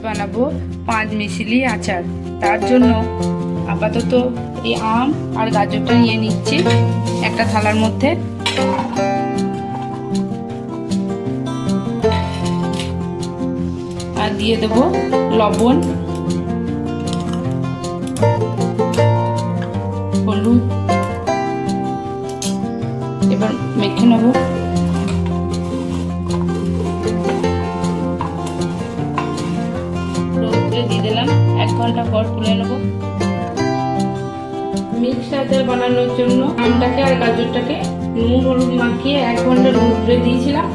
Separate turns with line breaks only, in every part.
বানাবো 5 মিশালি আচার। তার জন্য আপাতত এই আম আর গাজরটা নিয়ে নিচ্ছি একটা থালার মধ্যে। আর দিয়ে দেবো লবণ, হলুদ। এবার মেখে নেব। রোদ্রে দিয়ে দিলাম, 1 ঘন্টা পর তুলে নেব। মিক্সড আচার বানানোর জন্য আমটাকে আর গাজরটাকে নুন হলুদ মাখিয়ে 1 ঘন্টা রোদ্রে দিয়েছিলাম।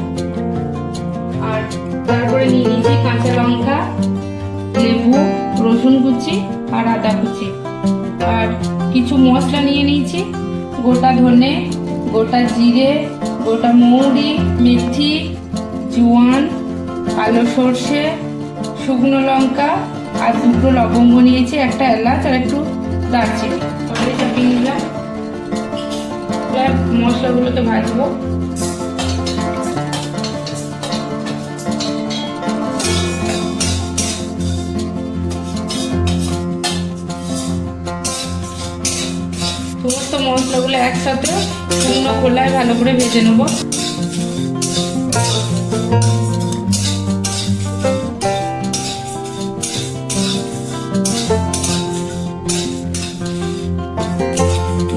আর তারপরে নিয়ে নিয়েছি কাঁচা লঙ্কা, লেবু, রসুন কুচি আর আদা কুচি। আর কিছু মশলা নিয়ে নিয়েছি, গোটা ধনে, গোটা জিরে, গোটা মৌরি, মেথি, জোয়ান, কালো সর্ষে, শুকনো লঙ্কা আর 2টো লবঙ্গ নিয়েছি, একটা এলাচ আর একটু দারচিনি। তাহলে চাপিয়ে নিলাম। মশলাগুলোকে ভাজবো। সমস্ত মশলাগুলো একসাথে শুকনো খোলায় ভালো করে ভেজে নেব।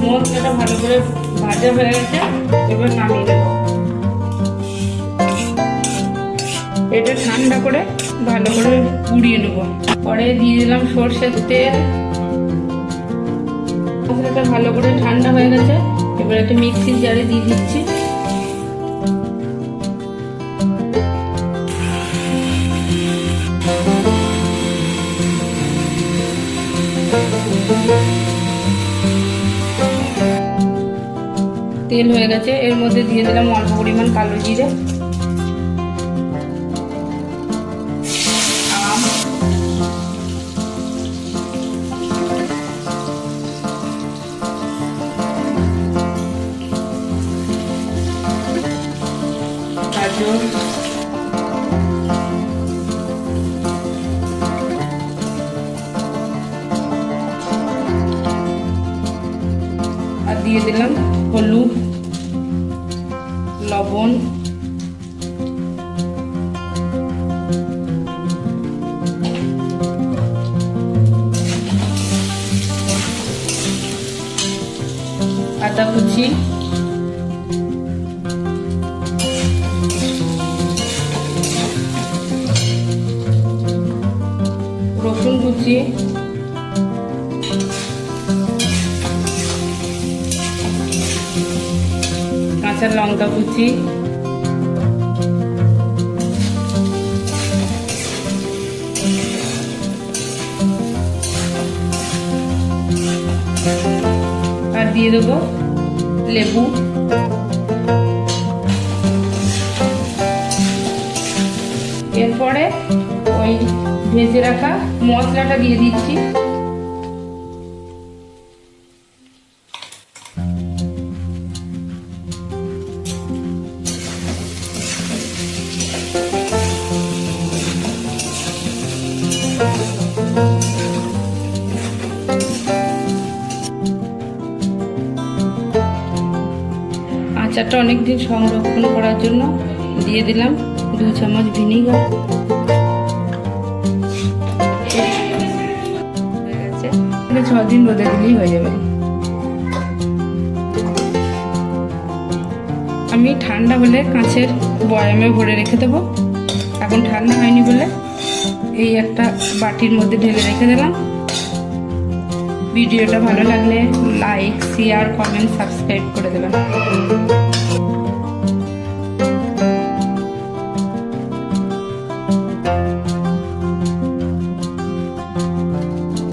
মশলাটা ভালো করে ভাজা হয়ে গেছে, এবার নামিয়ে দেব। এটা ঠান্ডা করে ভালো করে পুড়িয়ে নেব। পরে দিয়ে দিলাম সরষের তেল। মশলাটা ভালো করে ঠান্ডা হয়ে গেছে, এবার একটা মিক্সির জারে দিয়ে দিচ্ছি। তেল হয়ে গেছে, এর মধ্যে দিয়ে দিলাম অল্প পরিমাণ কালো জিরে, আম, গাজর, আর দিয়ে দিলাম হলুদ, লবণ, আদা কুচি, রসুন কুচি, কাঁচা লঙ্কা কুচি, আর দিয়ে দেবো লেবু। এরপরে ওই ভেজে রাখা মশলাটা দিয়ে দিচ্ছি। আচারটা অনেকদিন সংরক্ষণ করার জন্য দিয়ে দিলাম 2 চামচ ভিনিগার। 6 দিন রোদে দিলেই হয়ে যাবে। আমি ঠান্ডা হলে কাঁচের বয়ামে ভরে রেখে দেবো। এখন ঠান্ডা হয়নি বলে এই একটা বাটির মধ্যে ঢেলে রেখে দিলাম। ভিডিওটা ভালো লাগলে লাইক, শেয়ার, কমেন্ট, সাবস্ক্রাইব করে দেবেন।